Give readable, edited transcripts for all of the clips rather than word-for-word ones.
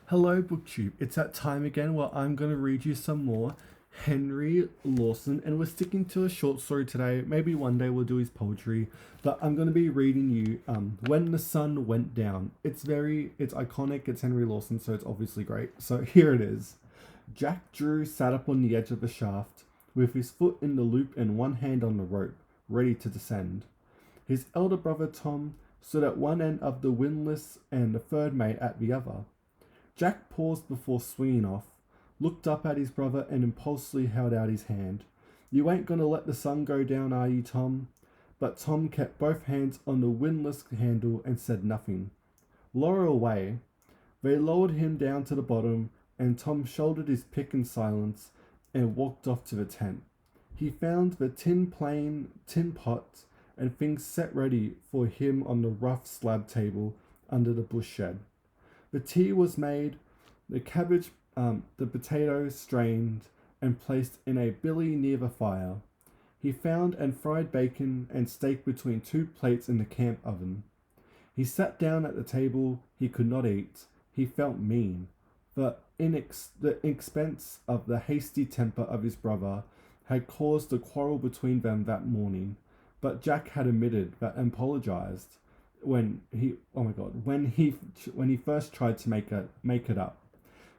Hello, BookTube. It's that time again where I'm going to read you some more Henry Lawson, and we're sticking to a short story today. Maybe one day we'll do his poetry, but I'm going to be reading you When the Sun Went Down. It's iconic, it's Henry Lawson, so it's obviously great. So here it is. Jack Drew sat up on the edge of the shaft, with his foot in the loop and one hand on the rope, ready to descend. His elder brother Tom stood at one end of the windlass and the third mate at the other. Jack paused before swinging off, looked up at his brother and impulsively held out his hand. "You ain't gonna let the sun go down, are you, Tom?" But Tom kept both hands on the windlass handle and said nothing. "Lower away." They lowered him down to the bottom, and Tom shouldered his pick in silence and walked off to the tent. He found the tin pot, and things set ready for him on the rough slab table under the bush shed. The tea was made, the cabbage, the potatoes strained and placed in a billy near the fire. He found and fried bacon and steak between two plates in the camp oven. He sat down at the table. He could not eat. He felt mean. The expense of the hasty temper of his brother had caused a quarrel between them that morning, but Jack had admitted that and apologized when he first tried to make it up.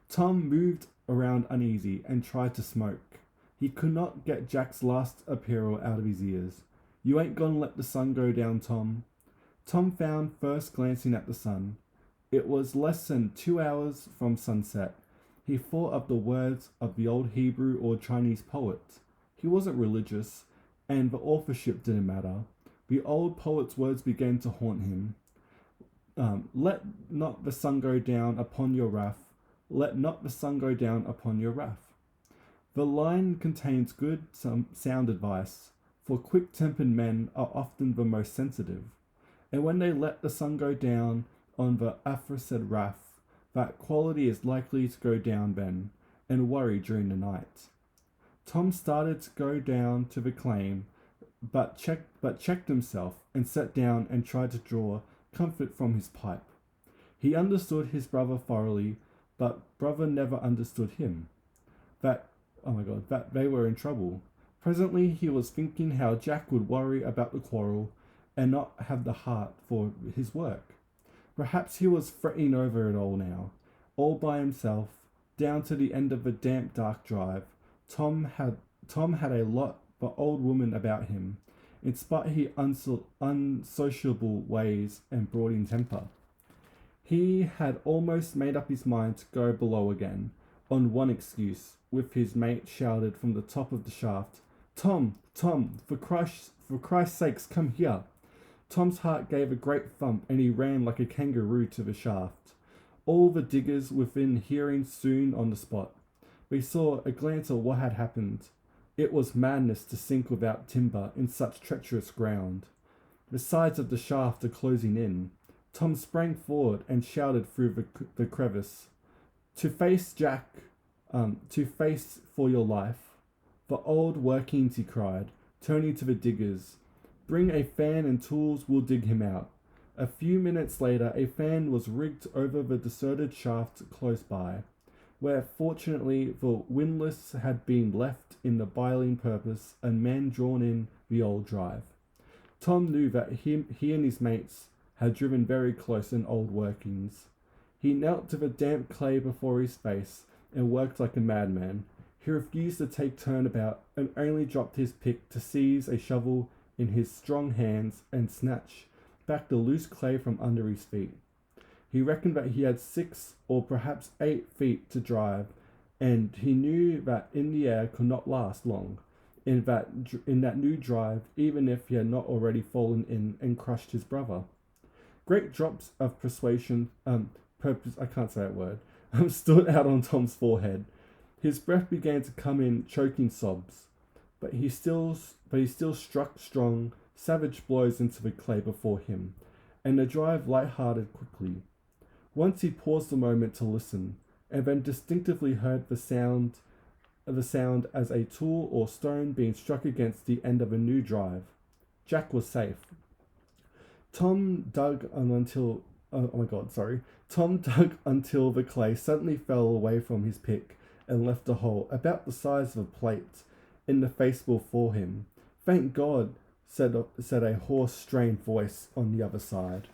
Tom moved around uneasy and tried to smoke. He could not get Jack's last appeal out of his ears. "You ain't gonna let the sun go down, Tom." Tom found, first glancing at the sun. It was less than 2 hours from sunset. He thought of the words of the old Hebrew or Chinese poet. He wasn't religious, and the authorship didn't matter. The old poet's words began to haunt him. Let not the sun go down upon your wrath. Let not the sun go down upon your wrath. The line contains good, sound advice, for quick-tempered men are often the most sensitive. And when they let the sun go down on the aforesaid wrath, that quality is likely to go down then, and worry during the night. Tom started to go down to the claim, but checked himself and sat down and tried to draw comfort from his pipe. He understood his brother thoroughly, but brother never understood him. That they were in trouble. Presently he was thinking how Jack would worry about the quarrel and not have the heart for his work. Perhaps he was fretting over it all now, all by himself, down to the end of the damp, dark drive. Tom had a lot of old woman about him, in spite of his unsociable ways and brooding temper. He had almost made up his mind to go below again, on one excuse, with his mate shouted from the top of the shaft, Tom, for Christ's sakes, come here." Tom's heart gave a great thump, and he ran like a kangaroo to the shaft. All the diggers within hearing soon on the spot. We saw a glance of what had happened. It was madness to sink without timber in such treacherous ground. The sides of the shaft are closing in. Tom sprang forward and shouted through the crevice, "To face, Jack! To face for your life!" "The old workings," he cried, turning to the diggers. "Bring a fan and tools, we'll dig him out." A few minutes later, a fan was rigged over the deserted shaft close by, where fortunately the windlass had been left in the biling purpose, and men drawn in the old drive. Tom knew that he and his mates had driven very close in old workings. He knelt to the damp clay before his face and worked like a madman. He refused to take turn about and only dropped his pick to seize a shovel in his strong hands and snatch back the loose clay from under his feet. He reckoned that he had 6 or perhaps 8 feet to drive, and he knew that in the air could not last long in that new drive, even if he had not already fallen in and crushed his brother. Great drops of stood out on Tom's forehead. His breath began to come in choking sobs, but he still struck strong, savage blows into the clay before him, and the drive light-hearted quickly. Once he paused a moment to listen, and then distinctively heard the sound as a tool or stone being struck against the end of a new drive. Jack was safe. Tom Tom dug until the clay suddenly fell away from his pick and left a hole about the size of a plate in the face before him. Thank God, said a hoarse, strained voice on the other side.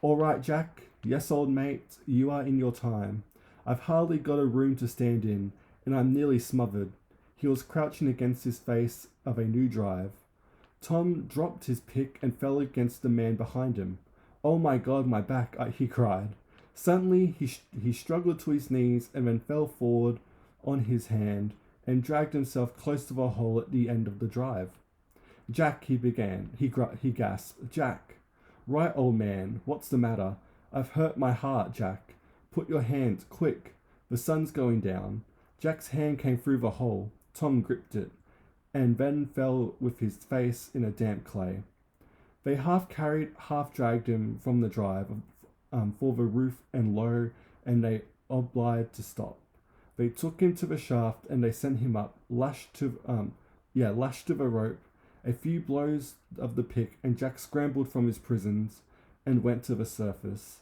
All right, Jack. Yes, old mate, you are in your time. I've hardly got a room to stand in, and I'm nearly smothered. He was crouching against his face of a new drive. Tom dropped his pick and fell against the man behind him. Oh my God, my back, he cried. Suddenly, he struggled to his knees and then fell forward on his hand and dragged himself close to the hole at the end of the drive. Jack, he began. He gasped. Jack. Right, old man, what's the matter? I've hurt my heart, Jack. Put your hand, quick. The sun's going down. Jack's hand came through the hole. Tom gripped it, and then fell with his face in a damp clay. They half carried, half dragged him from the drive for the roof and low, and they obliged to stop. They took him to the shaft, and they sent him up, lashed to the rope. A few blows of the pick, and Jack scrambled from his prisons and went to the surface,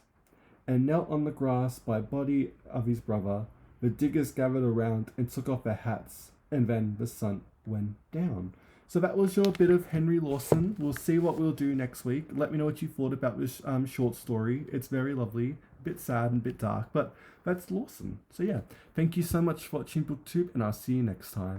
and knelt on the grass by the body of his brother. The diggers gathered around and took off their hats, and then the sun went down. So that was your bit of Henry Lawson. We'll see what we'll do next week. Let me know what you thought about this short story. It's very lovely, a bit sad and a bit dark, but that's Lawson. So yeah, thank you so much for watching BookTube, and I'll see you next time.